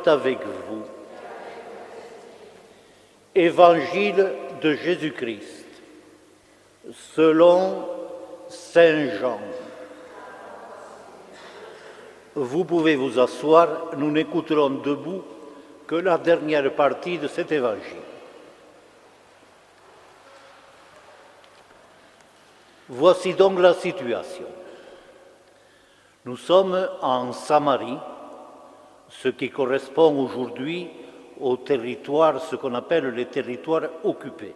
soit avec vous. Évangile de Jésus-Christ, selon Saint Jean. Vous pouvez vous asseoir, nous n'écouterons debout que la dernière partie de cet évangile. Voici donc la situation. Nous sommes en Samarie, ce qui correspond aujourd'hui au territoire, ce qu'on appelle les territoires occupés,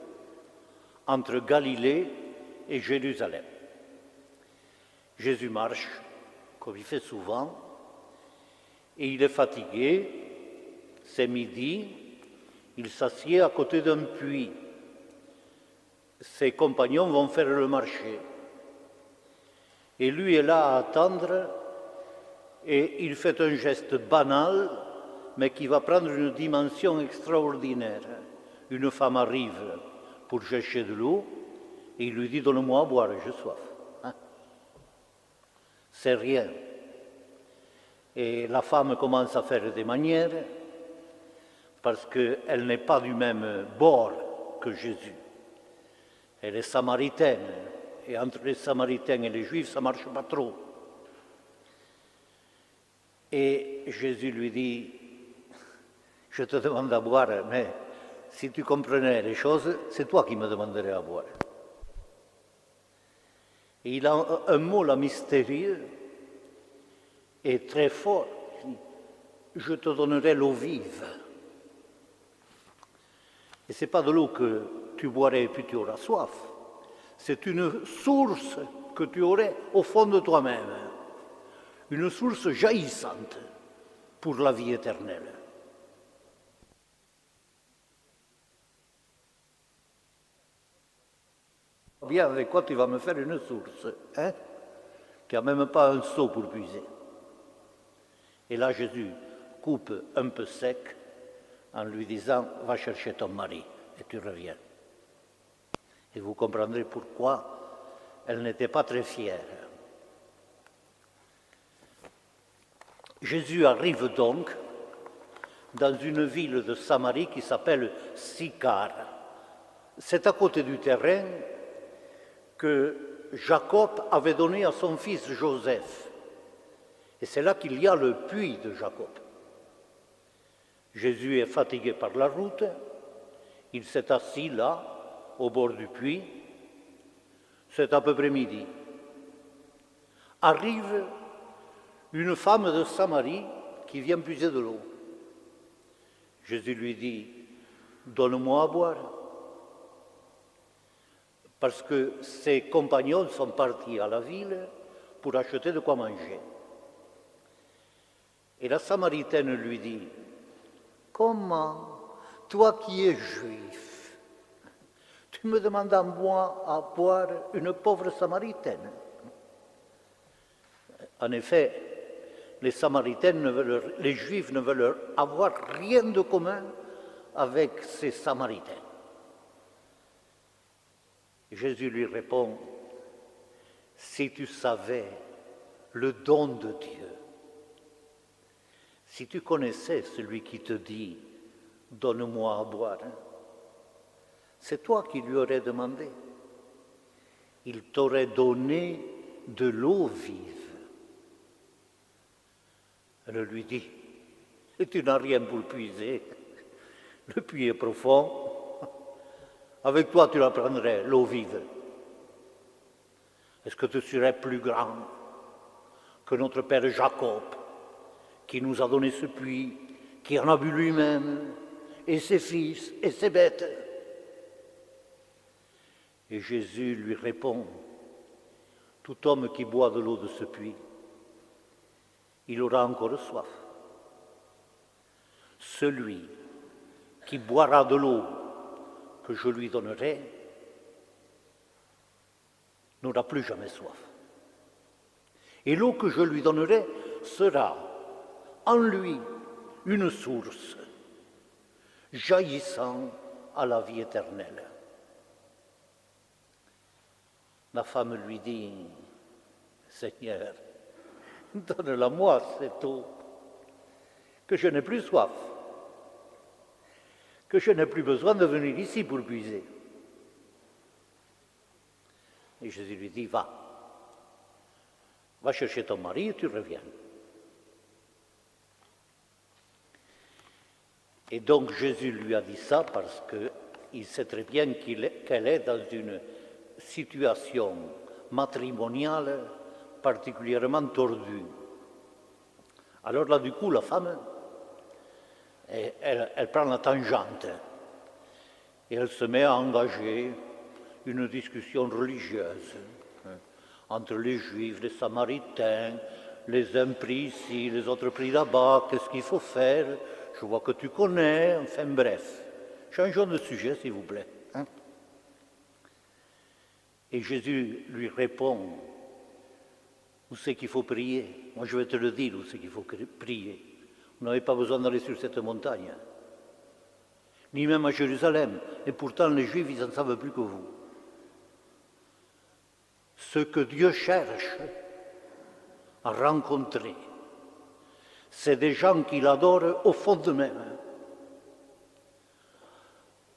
entre Galilée et Jérusalem. Jésus marche, comme il fait souvent, et il est fatigué, c'est midi, il s'assied à côté d'un puits. Ses compagnons vont faire le marché. Et lui est là à attendre, et il fait un geste banal, mais qui va prendre une dimension extraordinaire. Une femme arrive pour chercher de l'eau, et il lui dit « Donne-moi à boire, j'ai soif. » C'est rien. Et la femme commence à faire des manières, parce qu'elle n'est pas du même bord que Jésus. Elle est samaritaine, et entre les Samaritains et les Juifs, ça ne marche pas trop. Et Jésus lui dit, je te demande à boire, mais si tu comprenais les choses, c'est toi qui me demanderais à boire. Et il a un mot là mystérieux et très fort. Je te donnerai l'eau vive. Et ce n'est pas de l'eau que tu boirais et puis tu auras soif. C'est une source que tu aurais au fond de toi-même. Une source jaillissante pour la vie éternelle. Bien, avec quoi tu vas me faire une source, hein? Tu n'as même pas un seau pour puiser. Et là, Jésus coupe un peu sec en lui disant « Va chercher ton mari et tu reviens ». Et vous comprendrez pourquoi elle n'était pas très fière. Jésus arrive donc dans une ville de Samarie qui s'appelle Sychar. C'est à côté du terrain que Jacob avait donné à son fils Joseph. Et c'est là qu'il y a le puits de Jacob. Jésus est fatigué par la route, il s'est assis là, au bord du puits, c'est à peu près midi. Arrive une femme de Samarie qui vient puiser de l'eau. Jésus lui dit, donne-moi à boire. Parce que ses compagnons sont partis à la ville pour acheter de quoi manger. Et la Samaritaine lui dit, comment, toi qui es juif, tu me demandes à moi à boire une pauvre Samaritaine? En effet, les les Juifs ne veulent avoir rien de commun avec ces Samaritains. Jésus lui répond, si tu savais le don de Dieu, si tu connaissais celui qui te dit, donne-moi à boire, c'est toi qui lui aurais demandé. Il t'aurait donné de l'eau vive. Elle lui dit, et tu n'as rien pour puiser, le puits est profond, avec toi tu la prendrais, l'eau vive. Est-ce que tu serais plus grand que notre père Jacob, qui nous a donné ce puits, qui en a bu lui-même, et ses fils, et ses bêtes? Et Jésus lui répond, tout homme qui boit de l'eau de ce puits, il aura encore soif. Celui qui boira de l'eau que je lui donnerai n'aura plus jamais soif. Et l'eau que je lui donnerai sera en lui une source jaillissant à la vie éternelle. La femme lui dit, Seigneur, donne-la-moi cette eau, que je n'ai plus soif, que je n'ai plus besoin de venir ici pour puiser. Et Jésus lui dit, va chercher ton mari et tu reviens. Et donc Jésus lui a dit ça parce qu'il sait très bien qu'elle est dans une situation matrimoniale particulièrement tordue. Alors là, du coup, la femme, elle prend la tangente et elle se met à engager une discussion religieuse entre les Juifs, les Samaritains, les uns pris ici, les autres pris là-bas, qu'est-ce qu'il faut faire? Je vois que tu connais, enfin bref. Changeons de sujet, s'il vous plaît. Et Jésus lui répond, où c'est qu'il faut prier? Moi, je vais te le dire, où c'est qu'il faut prier. Vous n'avez pas besoin d'aller sur cette montagne, ni même à Jérusalem. Et pourtant, les Juifs, ils n'en savent plus que vous. Ce que Dieu cherche à rencontrer, c'est des gens qui l'adorent au fond d'eux-mêmes.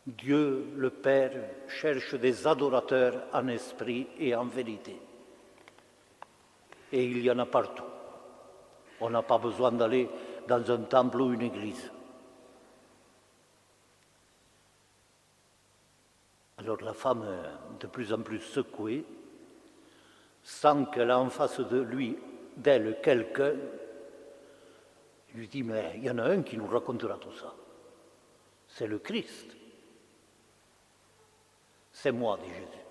Dieu, le Père, cherche des adorateurs en esprit et en vérité. Et il y en a partout. On n'a pas besoin d'aller dans un temple ou une église. Alors la femme, de plus en plus secouée, sent qu'elle a en face d'elle quelqu'un, lui dit, mais il y en a un qui nous racontera tout ça. C'est le Christ. C'est moi, dit Jésus.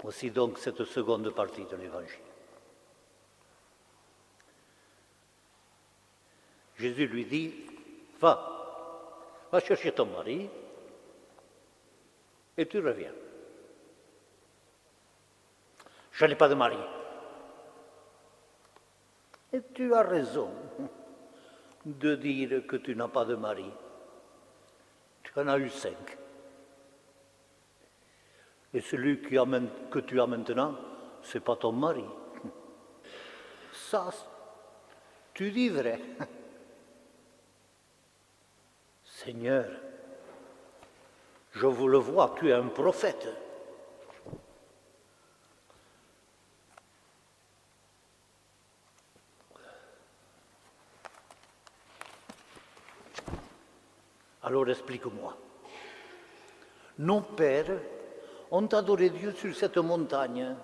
Voici donc cette seconde partie de l'Évangile. Jésus lui dit, va chercher ton mari et tu reviens. Je n'ai pas de mari. Et tu as raison de dire que tu n'as pas de mari. Tu en as eu 5. Et celui que tu as maintenant, ce n'est pas ton mari. Ça, tu dis vrai. Seigneur, je vous le vois, tu es un prophète. Alors explique-moi. Nos pères ont adoré Dieu sur cette montagne.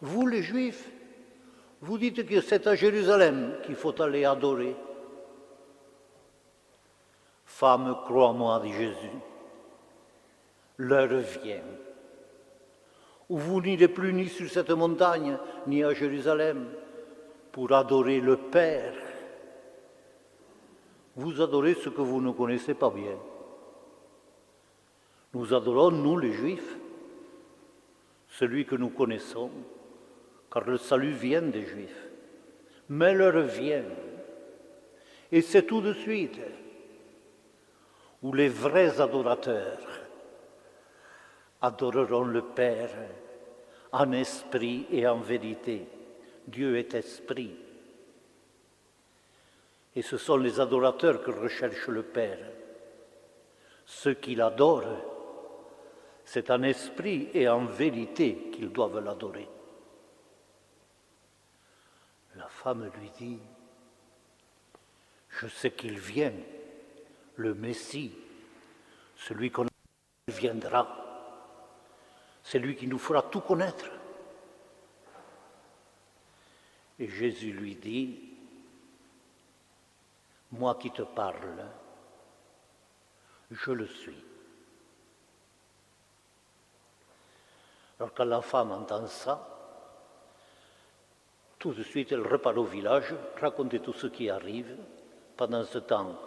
Vous, les Juifs, vous dites que c'est à Jérusalem qu'il faut aller adorer. Femme, crois-moi, dit Jésus, l'heure vient où vous n'irez plus ni sur cette montagne, ni à Jérusalem, pour adorer le Père. Vous adorez ce que vous ne connaissez pas bien. Nous adorons, nous les Juifs, celui que nous connaissons, car le salut vient des Juifs. Mais l'heure vient, et c'est tout de suite, où les vrais adorateurs adoreront le Père en esprit et en vérité. Dieu est esprit. Et ce sont les adorateurs que recherche le Père. Ceux qui l'adorent, c'est en esprit et en vérité qu'ils doivent l'adorer. La femme lui dit, je sais qu'il vient, le Messie, celui qu'on viendra. C'est lui qui nous fera tout connaître. Et Jésus lui dit, moi qui te parle, je le suis. Alors quand la femme entend ça, tout de suite elle repart au village, raconter tout ce qui arrive. Pendant ce temps,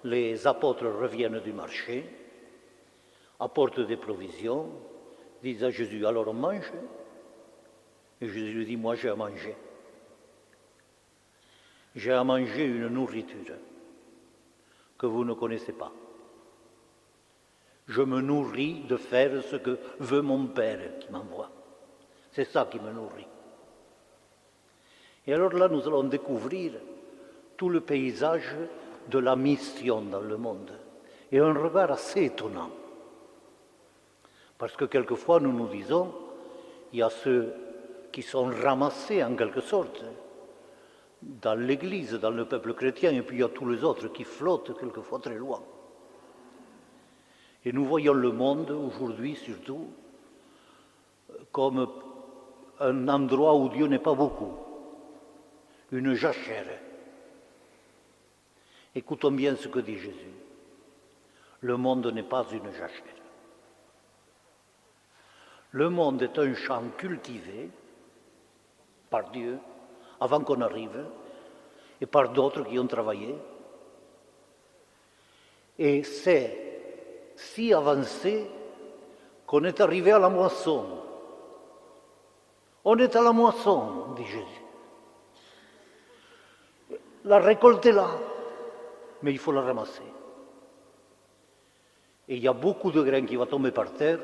les apôtres reviennent du marché, apportent des provisions, disent à Jésus, alors on mange? Et Jésus lui dit, moi j'ai à manger. J'ai à manger une nourriture que vous ne connaissez pas. Je me nourris de faire ce que veut mon Père qui m'envoie. C'est ça qui me nourrit. Et alors là, nous allons découvrir tout le paysage de la mission dans le monde. Et un regard assez étonnant. Parce que quelquefois nous nous disons, il y a ceux qui sont ramassés en quelque sorte dans l'Église, dans le peuple chrétien, et puis il y a tous les autres qui flottent quelquefois très loin. Et nous voyons le monde aujourd'hui surtout comme un endroit où Dieu n'est pas beaucoup, une jachère. Écoutons bien ce que dit Jésus. Le monde n'est pas une jachère. Le monde est un champ cultivé par Dieu avant qu'on arrive et par d'autres qui ont travaillé. Et c'est si avancé qu'on est arrivé à la moisson. On est à la moisson, dit Jésus. La récolte est là, mais il faut la ramasser. Et il y a beaucoup de grains qui vont tomber par terre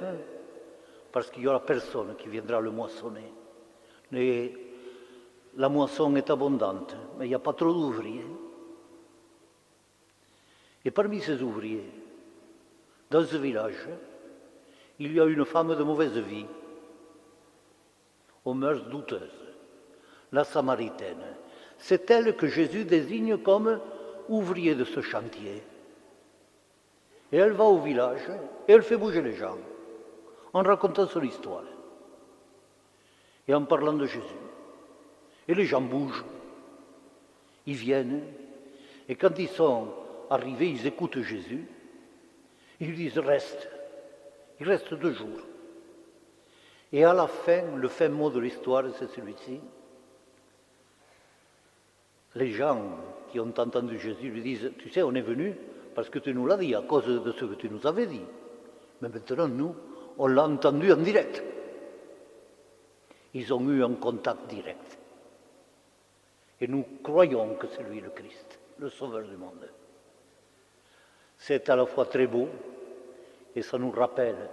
parce qu'il n'y aura personne qui viendra le moissonner. Et la moisson est abondante, mais il n'y a pas trop d'ouvriers. Et parmi ces ouvriers, dans ce village, il y a une femme de mauvaise vie, aux mœurs douteuses, la Samaritaine. C'est elle que Jésus désigne comme ouvrier de ce chantier. Et elle va au village et elle fait bouger les gens en racontant son histoire et en parlant de Jésus. Et les gens bougent, ils viennent, et quand ils sont arrivés, ils écoutent Jésus, ils disent reste, il reste 2 jours. Et à la fin, le fin mot de l'histoire, c'est celui-ci. Les gens qui ont entendu Jésus lui disent, tu sais, on est venu parce que tu nous l'as dit, à cause de ce que tu nous avais dit. Mais maintenant, nous, on l'a entendu en direct. Ils ont eu un contact direct. Et nous croyons que c'est lui le Christ, le Sauveur du monde. C'est à la fois très beau et ça nous rappelle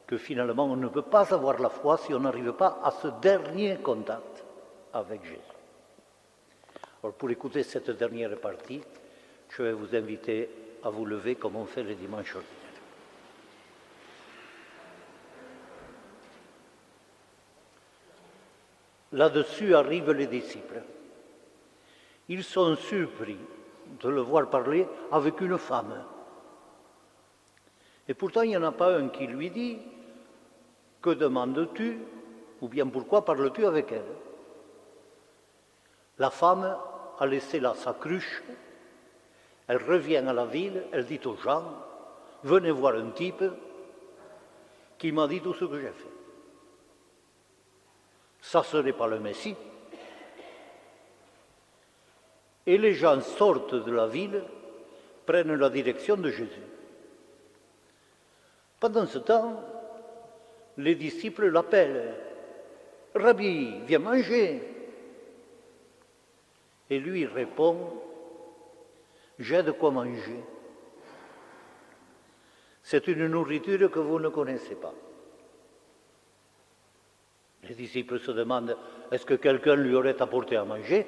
que finalement on ne peut pas avoir la foi si on n'arrive pas à ce dernier contact avec Jésus. Alors pour écouter cette dernière partie, je vais vous inviter à vous lever comme on fait les dimanches ordinaires. Là-dessus arrivent les disciples. Ils sont surpris de le voir parler avec une femme. Et pourtant, il n'y en a pas un qui lui dit « Que demandes-tu » ou bien « Pourquoi parles-tu avec elle ?» La femme a laissé là sa cruche, elle revient à la ville, elle dit aux gens « Venez voir un type qui m'a dit tout ce que j'ai fait. » Ça, ce n'est pas le Messie. Et les gens sortent de la ville, prennent la direction de Jésus. Pendant ce temps, les disciples l'appellent. « Rabbi, viens manger !» Et lui répond « J'ai de quoi manger. C'est une nourriture que vous ne connaissez pas. » Les disciples se demandent « Est-ce que quelqu'un lui aurait apporté à manger ?»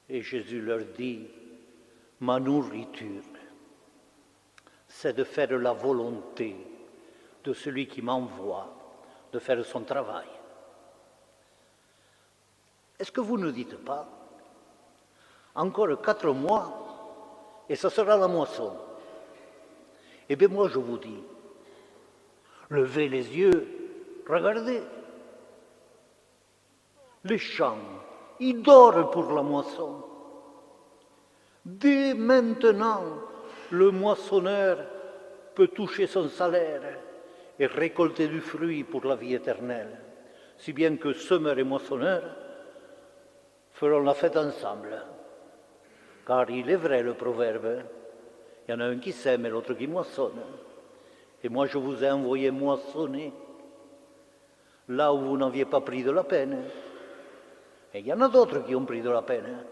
Et Jésus leur dit « Ma nourriture, c'est de faire la volonté de celui qui m'envoie, de faire son travail. » Est-ce que vous ne dites pas « Encore 4 mois et ça sera la moisson ?» Eh bien moi je vous dis, levez les yeux, regardez. Les champs, ils dorment pour la moisson. Dès maintenant, le moissonneur peut toucher son salaire et récolter du fruit pour la vie éternelle, si bien que semeur et moissonneur feront la fête ensemble. Car il est vrai le proverbe, il y en a un qui sème et l'autre qui moissonne. Et moi je vous ai envoyé moissonner là où vous n'aviez pas pris de la peine. Et il y en a d'autres qui ont pris de la peine.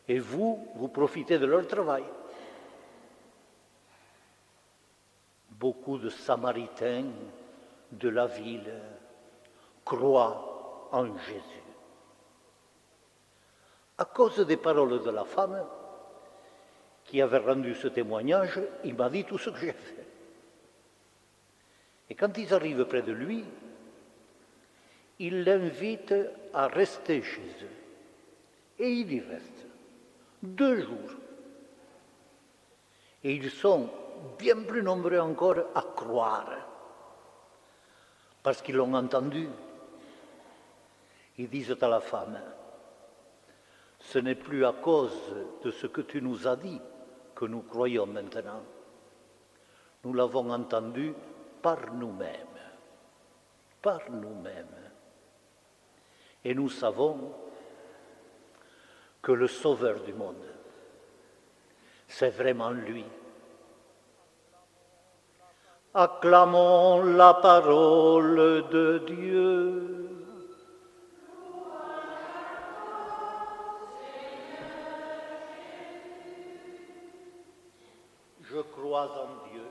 Et vous, vous profitez de leur travail. Beaucoup de Samaritains de la ville croient en Jésus. À cause des paroles de la femme qui avait rendu ce témoignage, il m'a dit tout ce que j'ai fait. Et quand ils arrivent près de lui, ils l'invitent à rester chez eux. Et il y reste 2 jours. Et ils sont bien plus nombreux encore à croire, parce qu'ils l'ont entendu. Ils disent à la femme, ce n'est plus à cause de ce que tu nous as dit que nous croyons maintenant. Nous l'avons entendu par nous-mêmes. Par nous-mêmes. Et nous savons que le Sauveur du monde, c'est vraiment lui. Acclamons la parole de Dieu. Je crois en Dieu,